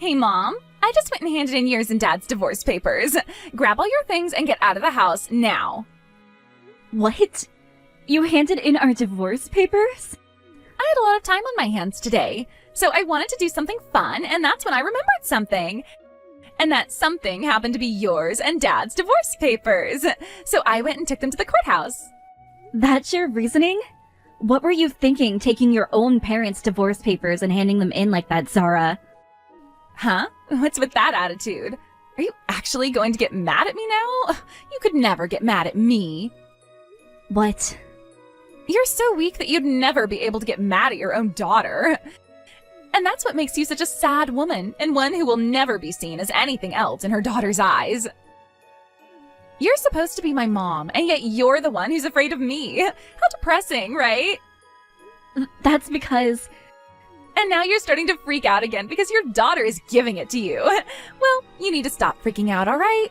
Hey, Mom. I just went and handed in yours and Dad's divorce papers. Grab all your things and get out of the house now. What? You handed in our divorce papers? I had a lot of time on my hands today, so I wanted to do something fun, and that's when I remembered something. And that something happened to be yours and Dad's divorce papers. So I went and took them to the courthouse. That's your reasoning? What were you thinking, taking your own parents' divorce papers and handing them in like that, Zara? Huh? What's with that attitude? Are you actually going to get mad at me now? You could never get mad at me. What? You're so weak that you'd never be able to get mad at your own daughter. And that's what makes you such a sad woman, and one who will never be seen as anything else in her daughter's eyes. You're supposed to be my mom, and yet you're the one who's afraid of me. How depressing, right? That's because... And now you're starting to freak out again because your daughter is giving it to you. Well, you need to stop freaking out, all right?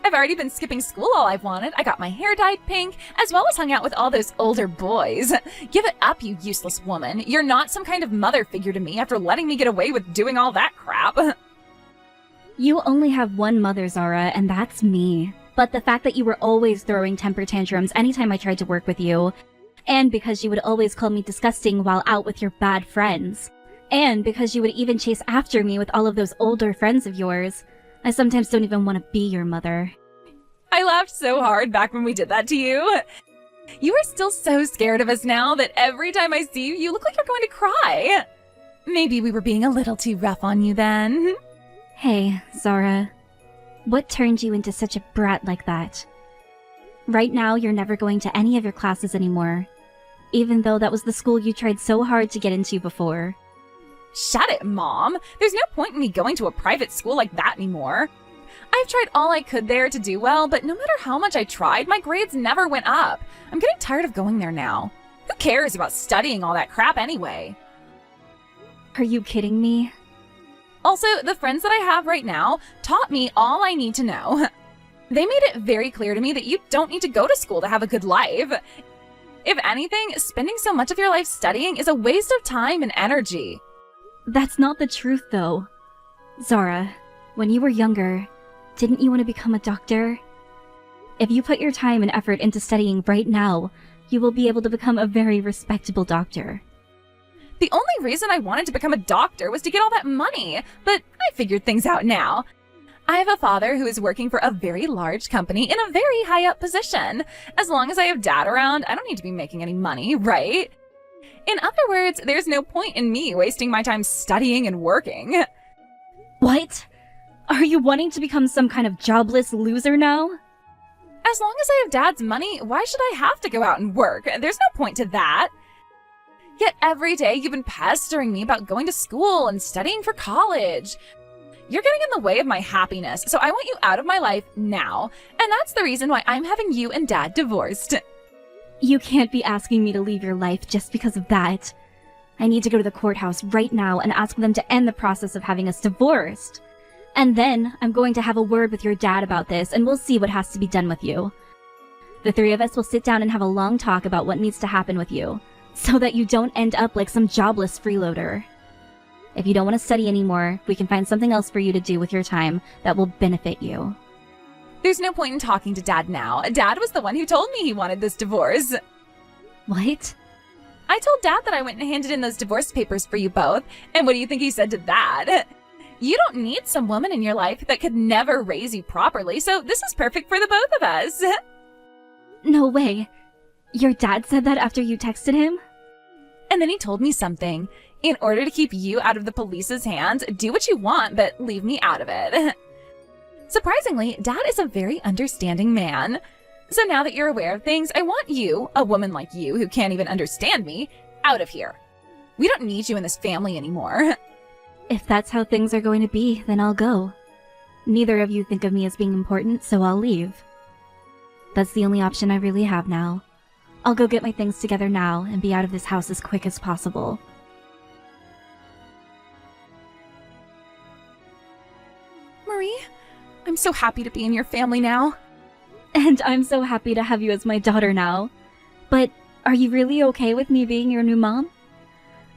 I've already been skipping school all I've wanted. I got my hair dyed pink, as well as hung out with all those older boys. Give it up, you useless woman. You're not some kind of mother figure to me after letting me get away with doing all that crap. You only have one mother, Zara, and that's me. But the fact that you were always throwing temper tantrums anytime I tried to work with you, and because you would always call me disgusting while out with your bad friends, and because you would even chase after me with all of those older friends of yours, I sometimes don't even want to be your mother. I laughed so hard back when we did that to you. You are still so scared of us now that every time I see you, you look like you're going to cry. Maybe we were being a little too rough on you then. Hey, Zara. What turned you into such a brat like that? Right now, you're never going to any of your classes anymore, even though that was the school you tried so hard to get into before. Shut it, Mom. There's no point in me going to a private school like that anymore. I've tried all I could there to do well, but no matter how much I tried, my grades never went up. I'm getting tired of going there now. Who cares about studying all that crap anyway? Are you kidding me? Also, the friends that I have right now taught me all I need to know. They made it very clear to me that you don't need to go to school to have a good life. If anything, spending so much of your life studying is a waste of time and energy. That's not the truth, though. Zara, when you were younger, didn't you want to become a doctor? If you put your time and effort into studying right now, you will be able to become a very respectable doctor. The only reason I wanted to become a doctor was to get all that money, but I figured things out now. I have a father who is working for a very large company in a very high-up position. As long as I have Dad around, I don't need to be making any money, right? In other words, there's no point in me wasting my time studying and working. What? Are you wanting to become some kind of jobless loser now? As long as I have Dad's money, why should I have to go out and work? There's no point to that. Yet every day you've been pestering me about going to school and studying for college. You're getting in the way of my happiness, so I want you out of my life now. And that's the reason why I'm having you and Dad divorced. You can't be asking me to leave your life just because of that. I need to go to the courthouse right now and ask them to end the process of having us divorced. And then I'm going to have a word with your dad about this, and we'll see what has to be done with you. The three of us will sit down and have a long talk about what needs to happen with you, so that you don't end up like some jobless freeloader. If you don't want to study anymore, we can find something else for you to do with your time that will benefit you. There's no point in talking to Dad now. Dad was the one who told me he wanted this divorce. What? I told Dad that I went and handed in those divorce papers for you both, and what do you think he said to that? You don't need some woman in your life that could never raise you properly, so this is perfect for the both of us. No way. Your dad said that after you texted him? And then he told me something. In order to keep you out of the police's hands, do what you want, but leave me out of it. Surprisingly, Dad is a very understanding man. So now that you're aware of things, I want you, a woman like you who can't even understand me, out of here. We don't need you in this family anymore. If that's how things are going to be, then I'll go. Neither of you think of me as being important, so I'll leave. That's the only option I really have now. I'll go get my things together now and be out of this house as quick as possible. Marie, I'm so happy to be in your family now. And I'm so happy to have you as my daughter now. But are you really okay with me being your new mom?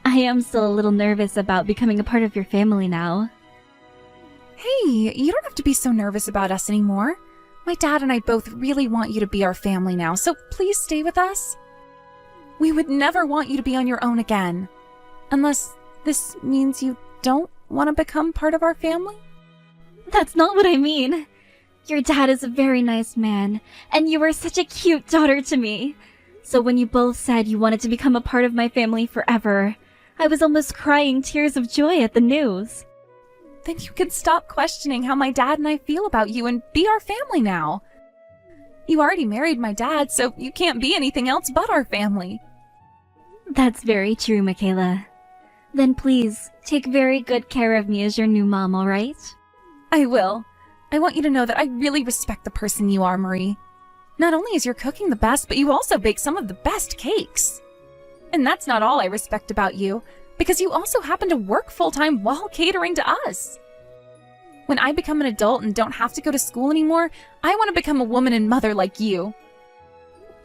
I am still a little nervous about becoming a part of your family now. Hey, you don't have to be so nervous about us anymore. My dad and I both really want you to be our family now, so please stay with us. We would never want you to be on your own again. Unless this means you don't want to become part of our family? That's not what I mean. Your dad is a very nice man, and you were such a cute daughter to me. So when you both said you wanted to become a part of my family forever, I was almost crying tears of joy at the news. Then you can stop questioning how my dad and I feel about you and be our family now. You already married my dad, so you can't be anything else but our family. That's very true, Michaela. Then please, take very good care of me as your new mom, alright? I will. I want you to know that I really respect the person you are, Marie. Not only is your cooking the best, but you also bake some of the best cakes. And that's not all I respect about you, because you also happen to work full-time while catering to us. When I become an adult and don't have to go to school anymore, I want to become a woman and mother like you.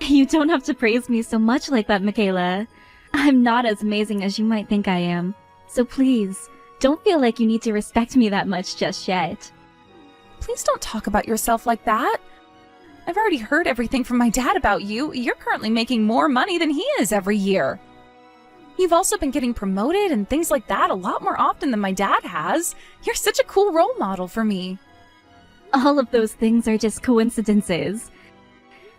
You don't have to praise me so much like that, Michaela. I'm not as amazing as you might think I am. So please, don't feel like you need to respect me that much just yet. Please don't talk about yourself like that. I've already heard everything from my dad about you. You're currently making more money than he is every year. You've also been getting promoted and things like that a lot more often than my dad has. You're such a cool role model for me. All of those things are just coincidences.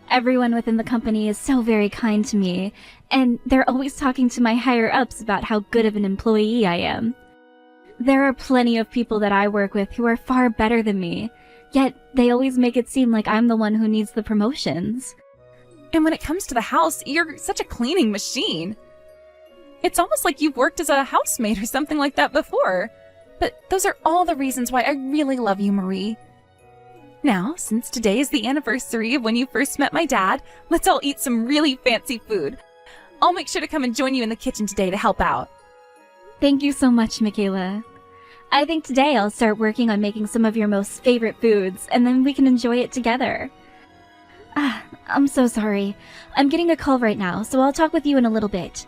Everyone within the company is so very kind to me, and they're always talking to my higher-ups about how good of an employee I am. There are plenty of people that I work with who are far better than me, yet they always make it seem like I'm the one who needs the promotions. And when it comes to the house, you're such a cleaning machine. It's almost like you've worked as a housemaid or something like that before. But those are all the reasons why I really love you, Marie. Now, since today is the anniversary of when you first met my dad, let's all eat some really fancy food. I'll make sure to come and join you in the kitchen today to help out. Thank you so much, Michaela. I think today I'll start working on making some of your most favorite foods, and then we can enjoy it together. I'm so sorry. I'm getting a call right now, so I'll talk with you in a little bit.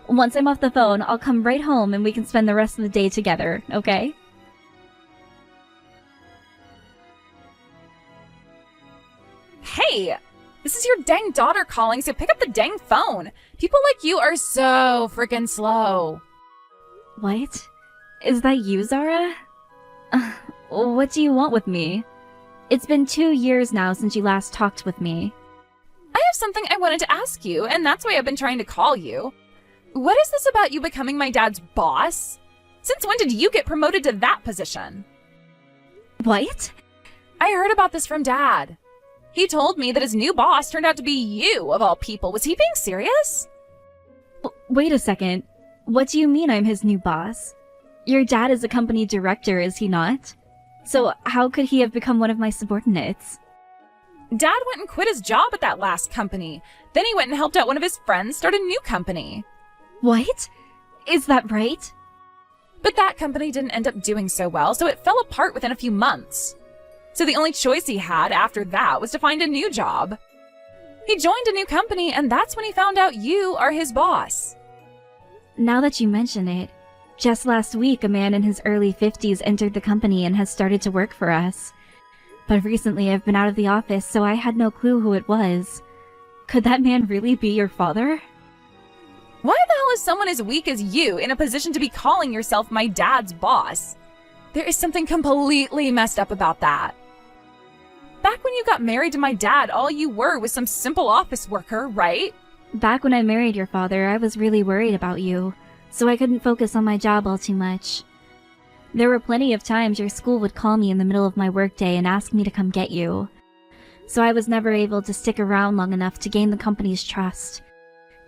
Once I'm off the phone, I'll come right home and we can spend the rest of the day together, okay? Hey! This is your dang daughter calling, so pick up the dang phone. People like you are so freaking slow. What? Is that you, Zara? What do you want with me? It's been 2 years now since you last talked with me. I have something I wanted to ask you, and that's why I've been trying to call you. What is this about you becoming my dad's boss? Since when did you get promoted to that position? What? I heard about this from Dad. He told me that his new boss turned out to be you, of all people. Was he being serious? Wait a second. What do you mean I'm his new boss? Your dad is a company director, is he not? So how could he have become one of my subordinates? Dad went and quit his job at that last company. Then he went and helped out one of his friends start a new company. What? Is that right? But that company didn't end up doing so well, so it fell apart within a few months. So the only choice he had after that was to find a new job. He joined a new company, and that's when he found out you are his boss. Now that you mention it, just last week a man in his early 50s entered the company and has started to work for us. But recently I've been out of the office, so I had no clue who it was. Could that man really be your father? Why the hell is someone as weak as you in a position to be calling yourself my dad's boss? There is something completely messed up about that. Back when you got married to my dad, all you were was some simple office worker, right? Back when I married your father, I was really worried about you, so I couldn't focus on my job all too much. There were plenty of times your school would call me in the middle of my workday and ask me to come get you. So I was never able to stick around long enough to gain the company's trust.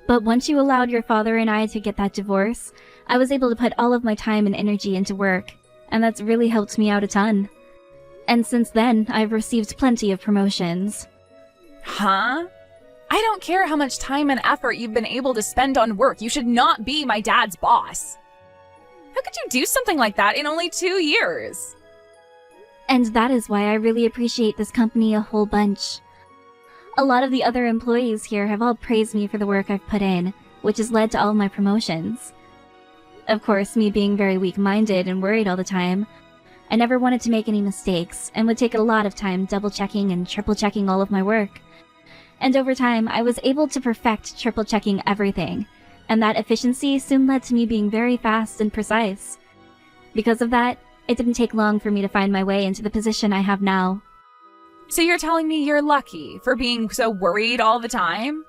But once you allowed your father and I to get that divorce, I was able to put all of my time and energy into work, and that's really helped me out a ton. And since then, I've received plenty of promotions. Huh? I don't care how much time and effort you've been able to spend on work. You should not be my dad's boss. How could you do something like that in only 2 years? And that is why I really appreciate this company a whole bunch. A lot of the other employees here have all praised me for the work I've put in, which has led to all my promotions. Of course, me being very weak-minded and worried all the time, I never wanted to make any mistakes and would take a lot of time double-checking and triple-checking all of my work. And over time, I was able to perfect triple-checking everything, and that efficiency soon led to me being very fast and precise. Because of that, it didn't take long for me to find my way into the position I have now. So you're telling me you're lucky for being so worried all the time?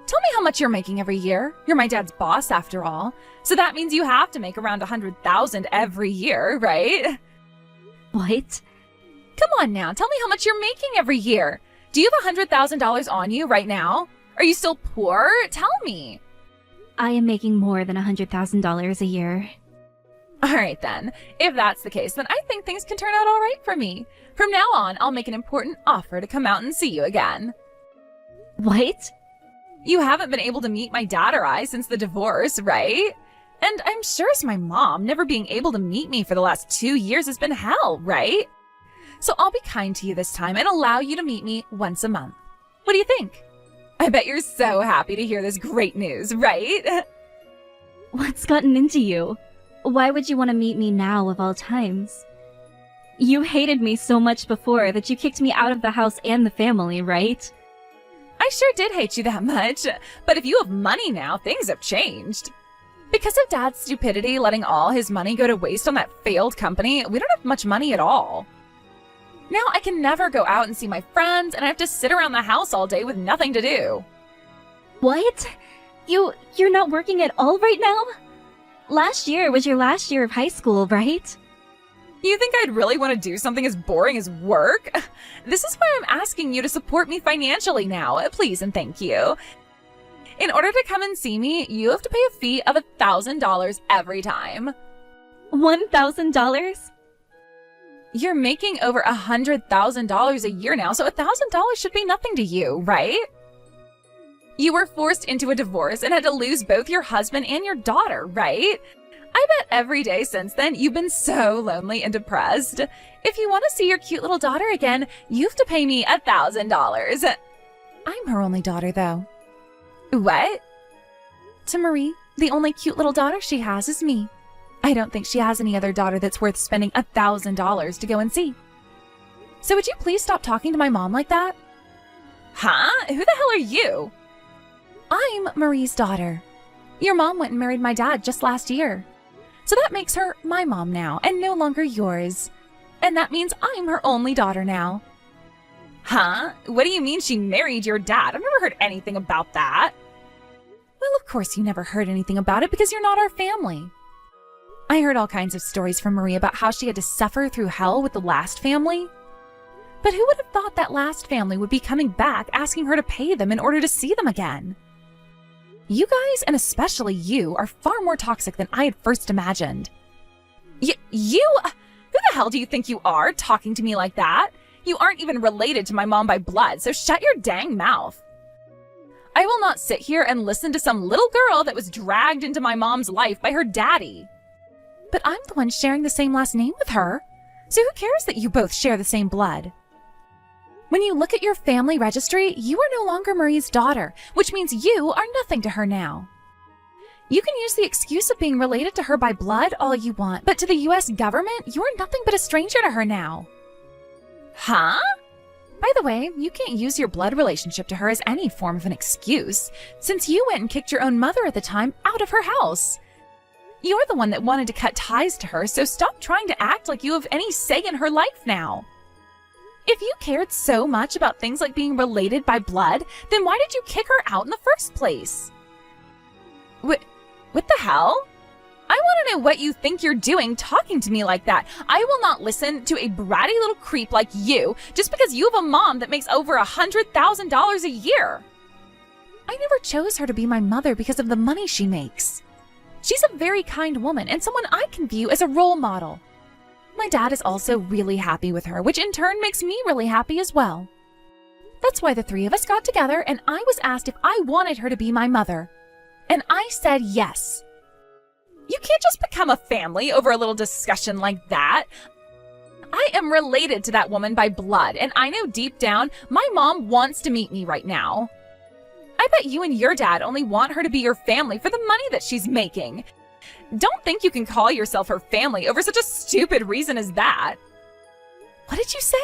Tell me how much you're making every year. You're my dad's boss after all. So that means you have to make around $100,000 every year, right? What? Come on now, tell me how much you're making every year. Do you have $100,000 on you right now? Are you still poor? Tell me. I am making more than $100,000 a year. All right then. If that's the case, then I think things can turn out all right for me. From now on, I'll make an important offer to come out and see you again. What? You haven't been able to meet my dad or I since the divorce, right? And I'm sure as my mom, never being able to meet me for the last 2 years has been hell, right? So I'll be kind to you this time and allow you to meet me once a month. What do you think? I bet you're so happy to hear this great news, right? What's gotten into you? Why would you want to meet me now of all times? You hated me so much before that you kicked me out of the house and the family, right? I sure did hate you that much, but if you have money now, things have changed. Because of Dad's stupidity letting all his money go to waste on that failed company, we don't have much money at all. Now I can never go out and see my friends, and I have to sit around the house all day with nothing to do. What? You're not working at all right now? Last year was your last year of high school, right? You think I'd really want to do something as boring as work? This is why I'm asking you to support me financially now, please and thank you. In order to come and see me, you have to pay a fee of $1,000 every time. $1,000? You're making over $100,000 a year now, so $1,000 should be nothing to you, right? You were forced into a divorce and had to lose both your husband and your daughter, right? I bet every day since then you've been so lonely and depressed. If you want to see your cute little daughter again, you have to pay me $1,000. I'm her only daughter, though. What? To Marie, the only cute little daughter she has is me. I don't think she has any other daughter that's worth spending $1,000 to go and see. So would you please stop talking to my mom like that? Huh? Who the hell are you? I'm Marie's daughter. Your mom went and married my dad just last year. So that makes her my mom now, and no longer yours. And that means I'm her only daughter now. Huh? What do you mean she married your dad? I've never heard anything about that. Well, of course you never heard anything about it because you're not our family. I heard all kinds of stories from Marie about how she had to suffer through hell with the last family. But who would have thought that last family would be coming back asking her to pay them in order to see them again? You guys, and especially you, are far more toxic than I had first imagined. You? Who the hell do you think you are, talking to me like that? You aren't even related to my mom by blood, so shut your dang mouth. I will not sit here and listen to some little girl that was dragged into my mom's life by her daddy. But I'm the one sharing the same last name with her, so who cares that you both share the same blood? When you look at your family registry, you are no longer Marie's daughter, which means you are nothing to her now. You can use the excuse of being related to her by blood all you want, but to the US government, you are nothing but a stranger to her now. Huh? By the way, you can't use your blood relationship to her as any form of an excuse, since you went and kicked your own mother at the time out of her house. You're the one that wanted to cut ties to her, so stop trying to act like you have any say in her life now. If you cared so much about things like being related by blood, then why did you kick her out in the first place? What the hell? I want to know what you think you're doing talking to me like that. I will not listen to a bratty little creep like you just because you have a mom that makes over $100,000 a year. I never chose her to be my mother because of the money she makes. She's a very kind woman and someone I can view as a role model. My dad is also really happy with her, which in turn makes me really happy as well. That's why the three of us got together and I was asked if I wanted her to be my mother. And I said yes. You can't just become a family over a little discussion like that. I am related to that woman by blood, and I know deep down my mom wants to meet me right now. I bet you and your dad only want her to be your family for the money that she's making. don't think you can call yourself her family over such a stupid reason as that. What did you say?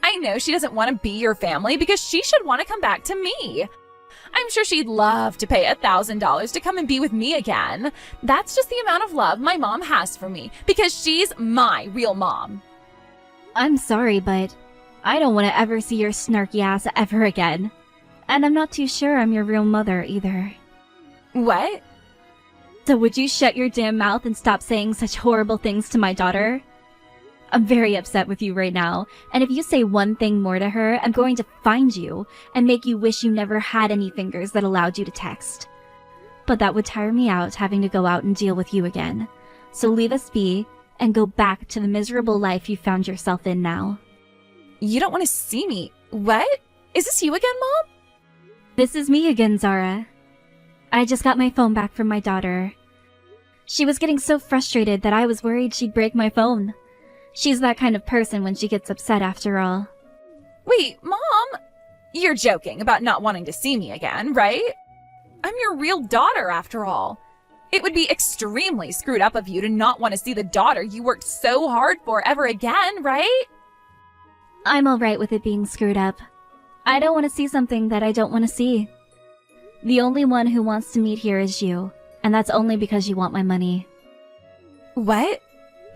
I know she doesn't want to be your family because she should want to come back to me. I'm sure she'd love to pay $1,000 to come and be with me again. That's just the amount of love my mom has for me because she's my real mom. I'm sorry, but I don't want to ever see your snarky ass ever again. And I'm not too sure I'm your real mother either. What? So would you shut your damn mouth and stop saying such horrible things to my daughter? I'm very upset with you right now, and if you say one thing more to her, I'm going to find you and make you wish you never had any fingers that allowed you to text. But that would tire me out having to go out and deal with you again. So leave us be and go back to the miserable life you found yourself in now. You don't want to see me. What? Is this you again, Mom? This is me again, Zara. I just got my phone back from my daughter. She was getting so frustrated that I was worried she'd break my phone. She's that kind of person when she gets upset after all. Wait, Mom? You're joking about not wanting to see me again, right? I'm your real daughter after all. It would be extremely screwed up of you to not want to see the daughter you worked so hard for ever again, right? I'm alright with it being screwed up. I don't want to see something that I don't want to see. The only one who wants to meet here is you, and that's only because you want my money. What?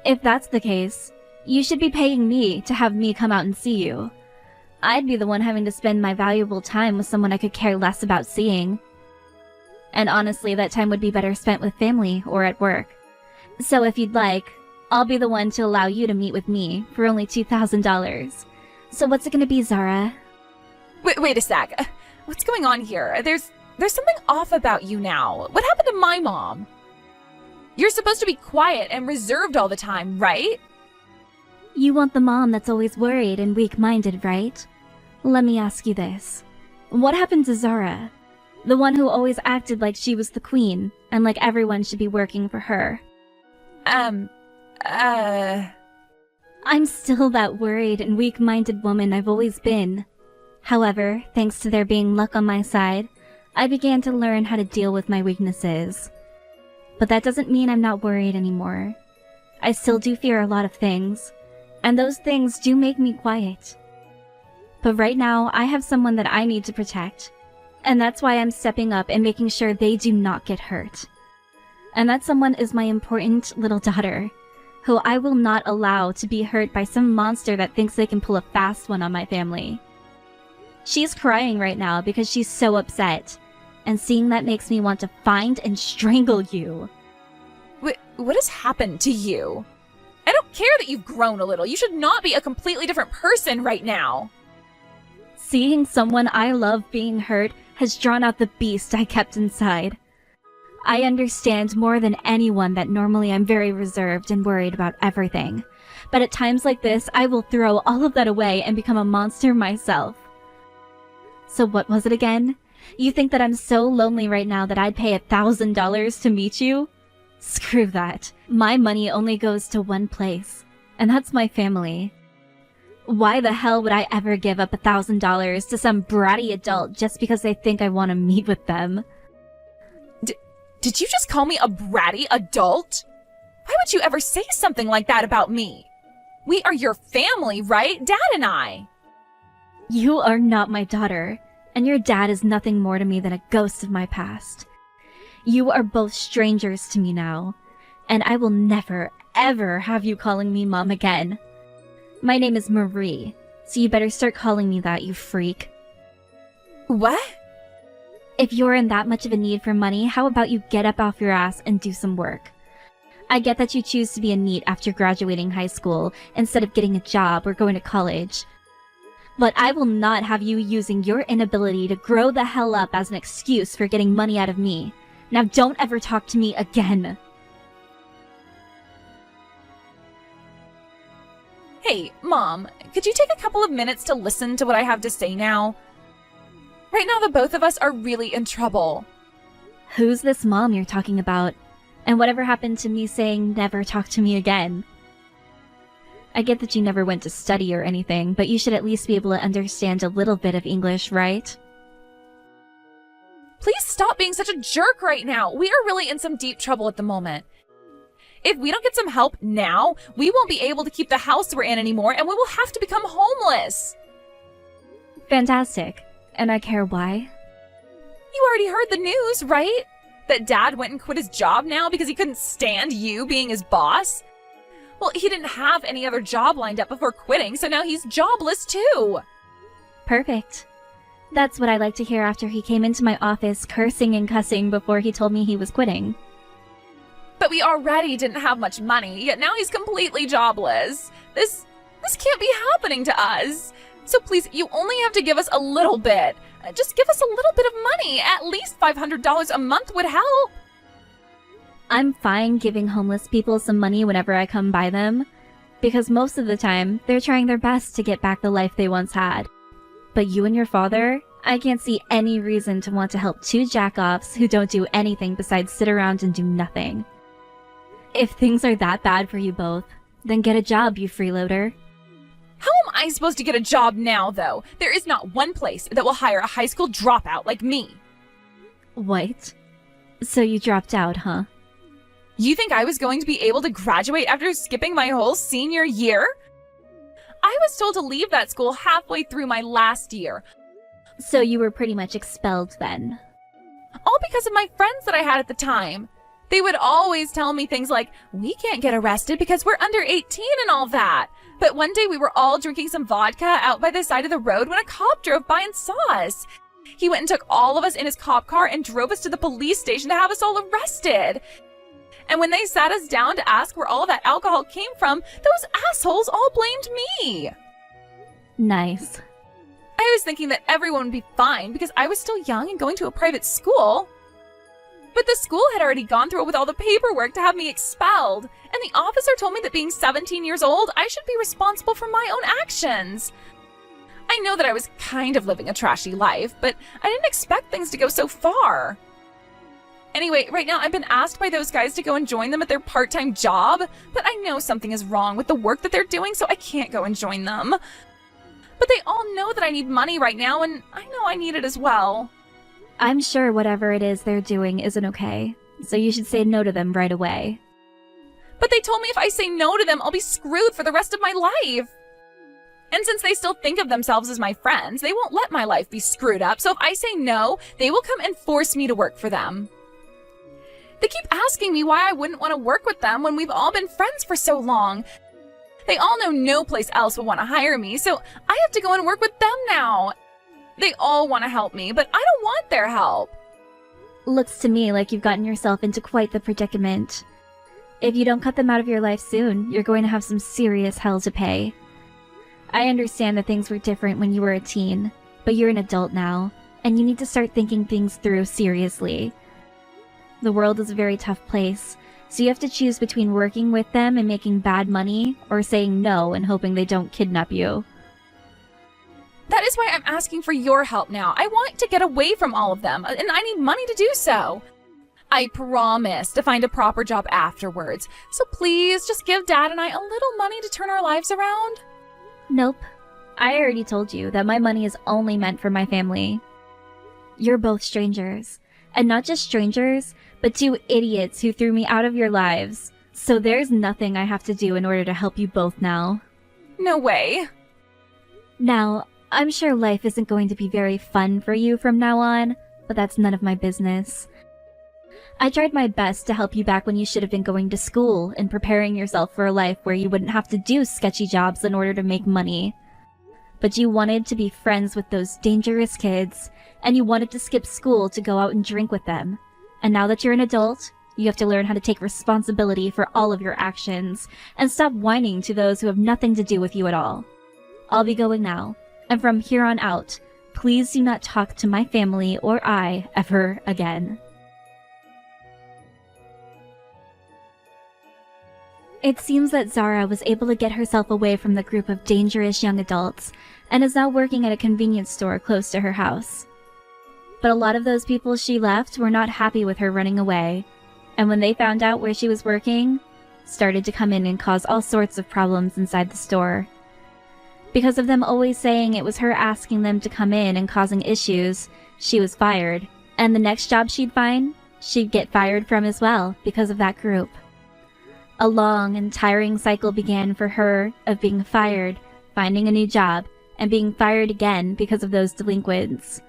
If that's the case, you should be paying me to have me come out and see you. I'd be the one having to spend my valuable time with someone I could care less about seeing. And honestly, that time would be better spent with family or at work. So if you'd like, I'll be the one to allow you to meet with me for only $2,000. So what's it gonna be, Zara? Wait a sec. What's going on here? There's something off about you now. What happened to my mom? You're supposed to be quiet and reserved all the time, right? You want the mom that's always worried and weak-minded, right? Let me ask you this. What happened to Zara? The one who always acted like she was the queen, and like everyone should be working for her. I'm still that worried and weak-minded woman I've always been. However, thanks to there being luck on my side, I began to learn how to deal with my weaknesses. But that doesn't mean I'm not worried anymore. I still do fear a lot of things, and those things do make me quiet. But right now, I have someone that I need to protect, and that's why I'm stepping up and making sure they do not get hurt. And that someone is my important little daughter, who I will not allow to be hurt by some monster that thinks they can pull a fast one on my family. She's crying right now because she's so upset, and seeing that makes me want to find and strangle you. What has happened to you? I don't care that you've grown a little. You should not be a completely different person right now. Seeing someone I love being hurt has drawn out the beast I kept inside. I understand more than anyone that normally I'm very reserved and worried about everything. But at times like this, I will throw all of that away and become a monster myself. So what was it again? You think that I'm so lonely right now that I'd pay $1,000 to meet you? Screw that. My money only goes to one place, and that's my family. Why the hell would I ever give up $1,000 to some bratty adult just because they think I want to meet with them? Did you just call me a bratty adult? Why would you ever say something like that about me? We are your family, right? Dad and I. You are not my daughter, and your dad is nothing more to me than a ghost of my past. You are both strangers to me now, and I will never, ever have you calling me Mom again. My name is Marie, so you better start calling me that, you freak. What? If you're in that much of a need for money, how about you get up off your ass and do some work? I get that you choose to be a NEET after graduating high school instead of getting a job or going to college. But I will not have you using your inability to grow the hell up as an excuse for getting money out of me. Now don't ever talk to me again. Hey, Mom, could you take a couple of minutes to listen to what I have to say now? Right now, the both of us are really in trouble. Who's this mom you're talking about? And whatever happened to me saying never talk to me again? I get that you never went to study or anything, but you should at least be able to understand a little bit of English, right? Please stop being such a jerk right now. We are really in some deep trouble at the moment. If we don't get some help now, we won't be able to keep the house we're in anymore, and we will have to become homeless. Fantastic. And I care why? You already heard the news, right? That Dad went and quit his job now because he couldn't stand you being his boss? Well, he didn't have any other job lined up before quitting, so now he's jobless too. Perfect. That's what I like to hear after he came into my office cursing and cussing before he told me he was quitting. But we already didn't have much money, yet now he's completely jobless. This can't be happening to us. So please, you only have to give us a little bit. Just give us a little bit of money. At least $500 a month would help. I'm fine giving homeless people some money whenever I come by them, because most of the time, they're trying their best to get back the life they once had. But you and your father, I can't see any reason to want to help two jack-offs who don't do anything besides sit around and do nothing. If things are that bad for you both, then get a job, you freeloader. How am I supposed to get a job now, though? There is not one place that will hire a high school dropout like me. What? So you dropped out, huh? You think I was going to be able to graduate after skipping my whole senior year? I was told to leave that school halfway through my last year. So you were pretty much expelled then? All because of my friends that I had at the time. They would always tell me things like, we can't get arrested because we're under 18 and all that. But one day we were all drinking some vodka out by the side of the road when a cop drove by and saw us. He went and took all of us in his cop car and drove us to the police station to have us all arrested. And when they sat us down to ask where all of that alcohol came from, those assholes all blamed me. Nice. I was thinking that everyone would be fine because I was still young and going to a private school. But the school had already gone through with all the paperwork to have me expelled, and the officer told me that being 17 years old, I should be responsible for my own actions. I know that I was kind of living a trashy life, but I didn't expect things to go so far. Anyway, right now I've been asked by those guys to go and join them at their part-time job, but I know something is wrong with the work that they're doing, so I can't go and join them. But they all know that I need money right now, and I know I need it as well. I'm sure whatever it is they're doing isn't okay, so you should say no to them right away. But they told me if I say no to them, I'll be screwed for the rest of my life. And since they still think of themselves as my friends, they won't let my life be screwed up, so if I say no, they will come and force me to work for them. They keep asking me why I wouldn't want to work with them when we've all been friends for so long. They all know no place else will want to hire me, so I have to go and work with them now. They all want to help me, but I don't want their help. Looks to me like you've gotten yourself into quite the predicament. If you don't cut them out of your life soon, you're going to have some serious hell to pay. I understand that things were different when you were a teen, but you're an adult now, and you need to start thinking things through seriously. The world is a very tough place, so you have to choose between working with them and making bad money, or saying no and hoping they don't kidnap you. That is why I'm asking for your help now. I want to get away from all of them, and I need money to do so. I promise to find a proper job afterwards, so please just give Dad and I a little money to turn our lives around. Nope. I already told you that my money is only meant for my family. You're both strangers. And not just strangers, but two idiots who threw me out of your lives. So there's nothing I have to do in order to help you both now. No way. Now, I'm sure life isn't going to be very fun for you from now on, but that's none of my business. I tried my best to help you back when you should have been going to school and preparing yourself for a life where you wouldn't have to do sketchy jobs in order to make money. But you wanted to be friends with those dangerous kids, and you wanted to skip school to go out and drink with them. And now that you're an adult, you have to learn how to take responsibility for all of your actions, and stop whining to those who have nothing to do with you at all. I'll be going now. And from here on out, please do not talk to my family or I ever again. It seems that Zara was able to get herself away from the group of dangerous young adults and is now working at a convenience store close to her house. But a lot of those people she left were not happy with her running away, and when they found out where she was working, started to come in and cause all sorts of problems inside the store. Because of them always saying it was her asking them to come in and causing issues, she was fired, and the next job she'd find, she'd get fired from as well because of that group. A long and tiring cycle began for her of being fired, finding a new job, and being fired again because of those delinquents.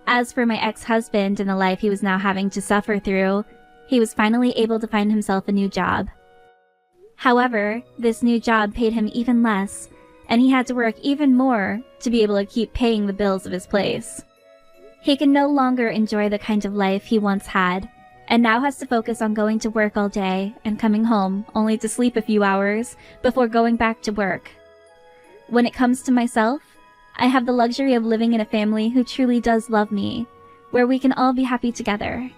As for my ex-husband and the life he was now having to suffer through, he was finally able to find himself a new job. However, this new job paid him even less, and he had to work even more to be able to keep paying the bills of his place. He can no longer enjoy the kind of life he once had, and now has to focus on going to work all day and coming home only to sleep a few hours before going back to work. When it comes to myself, I have the luxury of living in a family who truly does love me, where we can all be happy together.